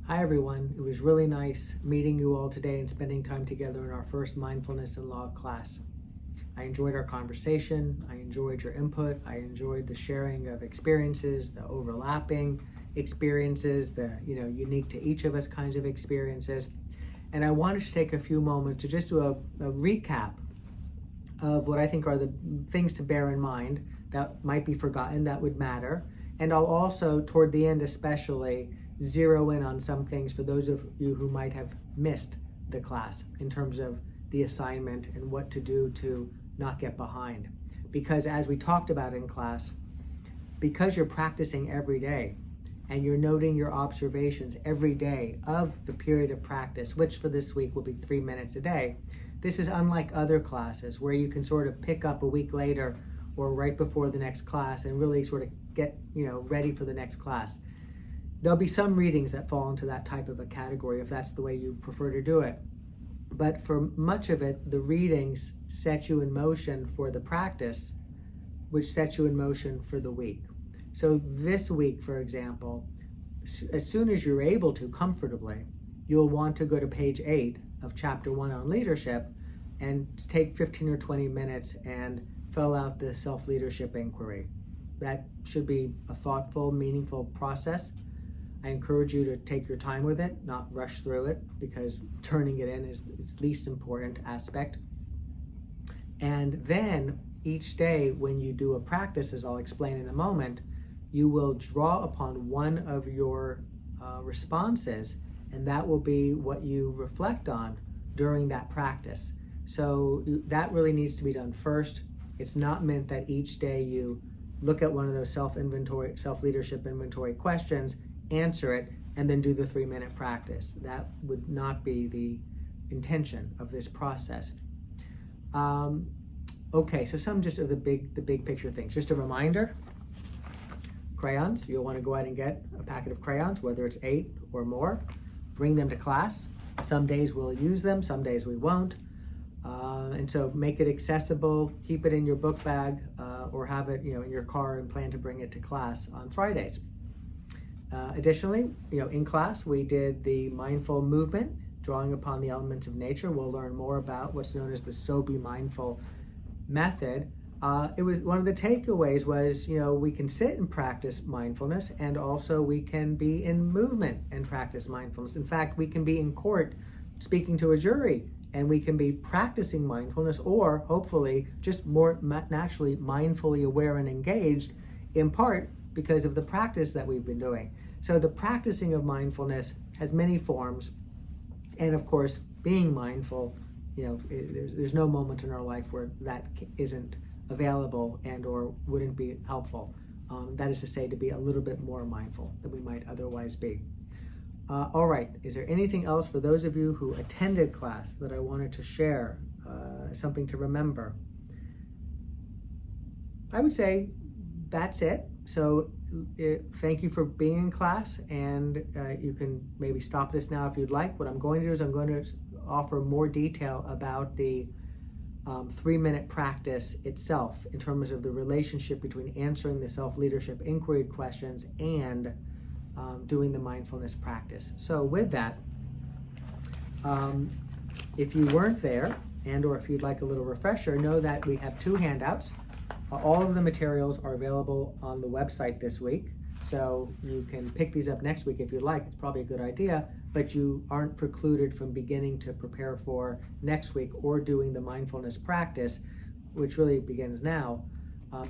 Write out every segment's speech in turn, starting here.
Hi everyone, it was really nice meeting you all today and spending time together in our first Mindfulness and Law class. I enjoyed our conversation, I enjoyed your input, I enjoyed the sharing of experiences, the overlapping experiences, the unique to each of us kinds of experiences. And I wanted to take a few moments to just do a recap of what I think are the things to bear in mind that might be forgotten that would matter. And I'll also, toward the end especially, zero in on some things for those of you who might have missed the class in terms of the assignment and what to do to not get behind. Because as we talked about in class, because you're practicing every day and you're noting your observations every day of the period of practice, which for this week will be 3 minutes a day, this is unlike other classes where you can sort of pick up a week later or right before the next class and really sort of get ready for the next class. There'll be some readings that fall into that type of a category if that's the way you prefer to do it. But for much of it, the readings set you in motion for the practice, which sets you in motion for the week. So this week, for example, as soon as you're able to comfortably, you'll want to go to page 8 of chapter 1 on leadership and take 15 or 20 minutes and fill out the self-leadership inquiry. That should be a thoughtful, meaningful process. I encourage you to take your time with it, not rush through it, because turning it in is its least important aspect. And then each day when you do a practice, as I'll explain in a moment, you will draw upon one of your responses, and that will be what you reflect on during that practice. So that really needs to be done first. It's not meant that each day you look at one of those self-leadership inventory questions, answer it, and then do the 3-minute practice. That would not be the intention of this process. Okay, so some just of the big picture things. Just a reminder, crayons, you'll want to go out and get a packet of crayons, whether it's 8 or more. Bring them to class. Some days we'll use them, some days we won't. And so make it accessible, keep it in your book bag, or have it in your car and plan to bring it to class on Fridays. Additionally, in class we did the mindful movement, drawing upon the elements of nature. We'll learn more about what's known as the So Be Mindful method. It was one of the takeaways was, we can sit and practice mindfulness, and also we can be in movement and practice mindfulness. In fact, we can be in court speaking to a jury, and we can be practicing mindfulness, or hopefully just more naturally mindfully aware and engaged, in part because of the practice that we've been doing. So the practicing of mindfulness has many forms, and of course, being mindful, there's no moment in our life where that isn't available and or wouldn't be helpful. That is to say, to be a little bit more mindful than we might otherwise be. All right, is there anything else for those of you who attended class that I wanted to share, something to remember? I would say that's it. So thank you for being in class, and you can maybe stop this now if you'd like. What I'm going to do is I'm going to offer more detail about the 3-minute practice itself in terms of the relationship between answering the self-leadership inquiry questions and doing the mindfulness practice. So with that, if you weren't there and or if you'd like a little refresher, know that we have 2 handouts. All of the materials are available on the website this week, so you can pick these up next week if you'd like. It's probably a good idea, but you aren't precluded from beginning to prepare for next week or doing the mindfulness practice, which really begins now,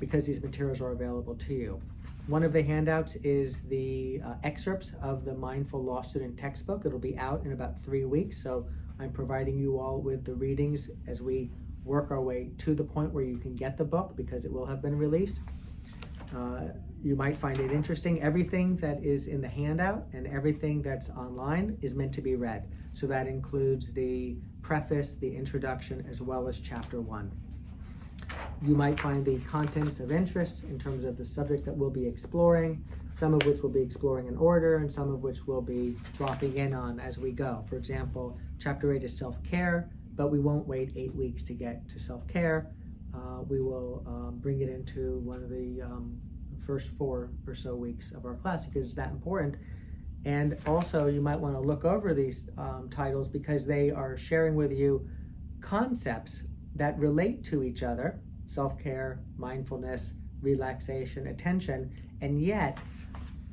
because these materials are available to you. One of the handouts is the excerpts of the Mindful Law Student textbook. It'll be out in about 3 weeks, so I'm providing you all with the readings as we work our way to the point where you can get the book, because it will have been released. You might find it interesting. Everything that is in the handout and everything that's online is meant to be read. So that includes the preface, the introduction, as well as chapter 1. You might find the contents of interest in terms of the subjects that we'll be exploring, some of which we'll be exploring in order, and some of which we'll be dropping in on as we go. For example, chapter 8 is self-care, but we won't wait 8 weeks to get to self-care. We will bring it into one of the first 4 or so weeks of our class, because it's that important. And also you might want to look over these titles because they are sharing with you concepts that relate to each other: self-care, mindfulness, relaxation, attention, and yet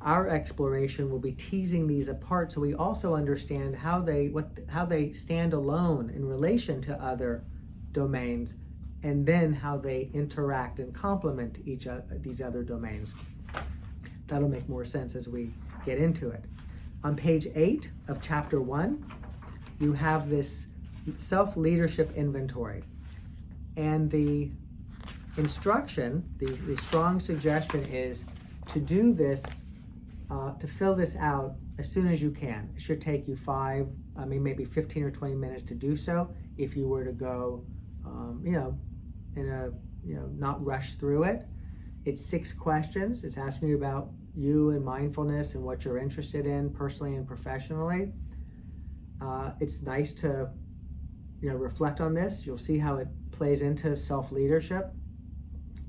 our exploration will be teasing these apart so we also understand how they stand alone in relation to other domains, and then how they interact and complement these other domains. That'll make more sense as we get into it. On page 8 of chapter 1, you have this self-leadership inventory. And the instruction, the strong suggestion is to do this, to fill this out as soon as you can. It should take you maybe 15 or 20 minutes to do so if you were to go, not rush through it. It's 6 questions. It's asking you about you and mindfulness and what you're interested in personally and professionally. It's nice to, reflect on this. You'll see how it plays into self-leadership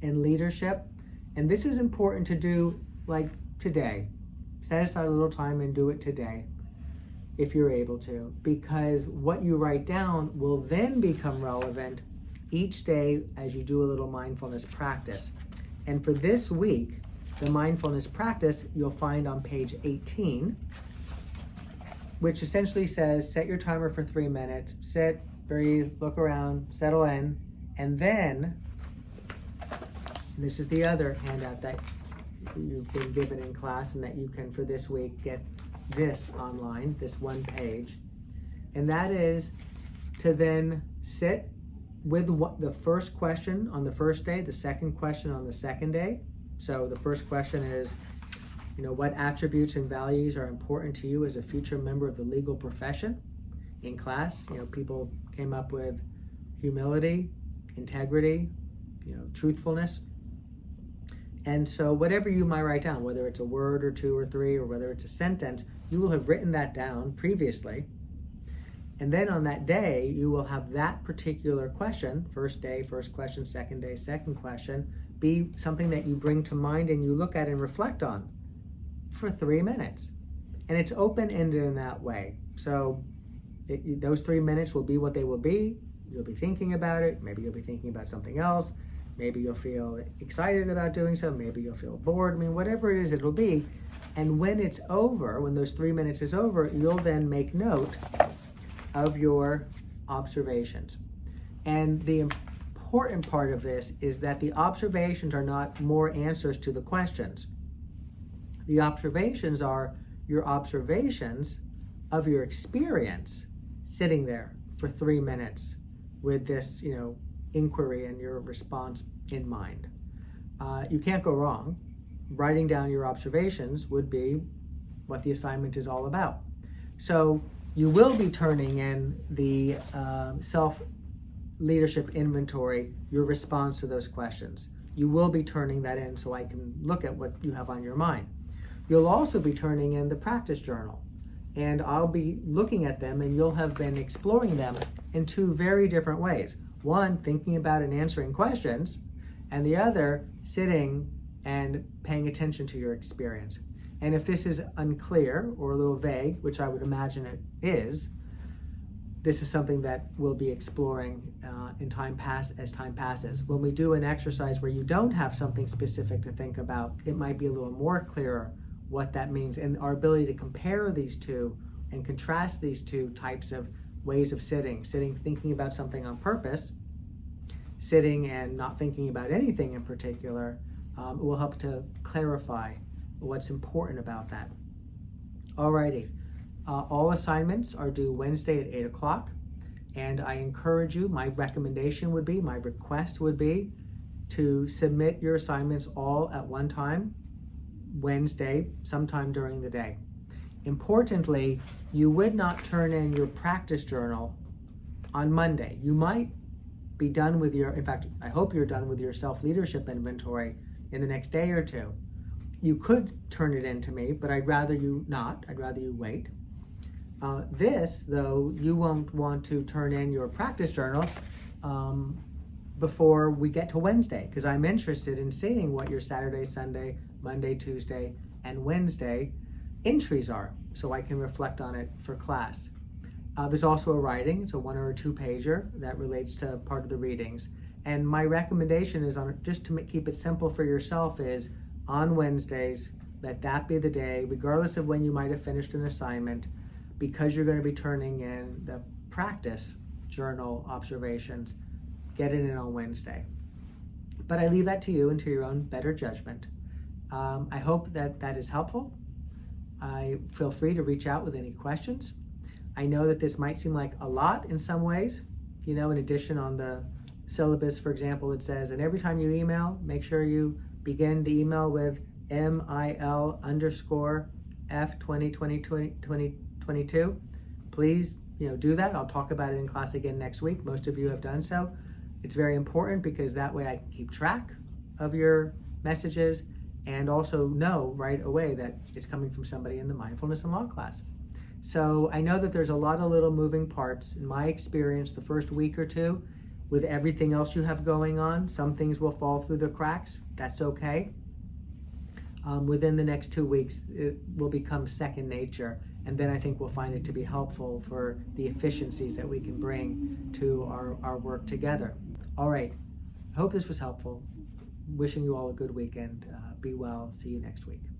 and leadership. And this is important to do like today. Set aside a little time and do it today if you're able to, because what you write down will then become relevant each day as you do a little mindfulness practice. And for this week, the mindfulness practice you'll find on page 18, which essentially says set your timer for 3 minutes, sit, breathe, look around, settle in, and then, this is the other handout that you've been given in class and that you can for this week get this online, this one page, and that is to then sit with the first question on the first day, the second question on the second day. So the first question is, what attributes and values are important to you as a future member of the legal profession? In class, people came up with humility, integrity, truthfulness. And so whatever you might write down, whether it's a word or 2 or 3, or whether it's a sentence, you will have written that down previously. And then on that day, you will have that particular question, first day, first question, second day, second question, be something that you bring to mind and you look at and reflect on for 3 minutes. And it's open-ended in that way. So those 3 minutes will be what they will be. You'll be thinking about it. Maybe you'll be thinking about something else. Maybe you'll feel excited about doing so. Maybe you'll feel bored. Whatever it is, it'll be. And when it's over, when those 3 minutes is over, you'll then make note of your observations. And the important part of this is that the observations are not more answers to the questions. The observations are your observations of your experience sitting there for 3 minutes with this, inquiry and your response in mind. You can't go wrong. Writing down your observations would be what the assignment is all about. So you will be turning in the self-leadership inventory, your response to those questions. You will be turning that in so I can look at what you have on your mind. You'll also be turning in the practice journal, and I'll be looking at them, and you'll have been exploring them in 2 very different ways. One, thinking about and answering questions, and the other, sitting and paying attention to your experience. And if this is unclear or a little vague, which I would imagine it is, this is something that we'll be exploring as time passes. When we do an exercise where you don't have something specific to think about, it might be a little more clearer what that means, and our ability to compare these 2 and contrast these 2 types of ways of sitting, thinking about something on purpose, sitting and not thinking about anything in particular, will help to clarify what's important about that. Alrighty, all assignments are due Wednesday at 8 o'clock, and I encourage you, my request would be to submit your assignments all at one time, Wednesday, sometime during the day. Importantly, you would not turn in your practice journal on Monday. You might be done with in fact, I hope you're done with your self-leadership inventory in the next day or 2. You could turn it in to me, but I'd rather you not. I'd rather you wait. This, though, you won't want to turn in your practice journal before we get to Wednesday, because I'm interested in seeing what your Saturday, Sunday, Monday, Tuesday, and Wednesday entries are. so I can reflect on it for class. There's also a writing, it's a 1 or a 2 pager that relates to part of the readings. And my recommendation is, on just to keep it simple for yourself, is on Wednesdays, let that be the day, regardless of when you might have finished an assignment, because you're going to be turning in the practice journal observations, get it in on Wednesday. But I leave that to you and to your own better judgment. I hope that that is helpful. I feel free to reach out with any questions. I know that this might seem like a lot in some ways. In addition, on the syllabus, for example, it says, and every time you email, make sure you begin the email with MIL_F2022. Please, do that. I'll talk about it in class again next week. Most of you have done so. It's very important because that way I can keep track of your messages and also know right away that it's coming from somebody in the Mindfulness and Law class. So I know that there's a lot of little moving parts. In my experience, the first week or two, with everything else you have going on, some things will fall through the cracks. That's okay. Within the next 2 weeks, it will become second nature. And then I think we'll find it to be helpful for the efficiencies that we can bring to our work together. All right. I hope this was helpful. Wishing you all a good weekend. Be well. See you next week.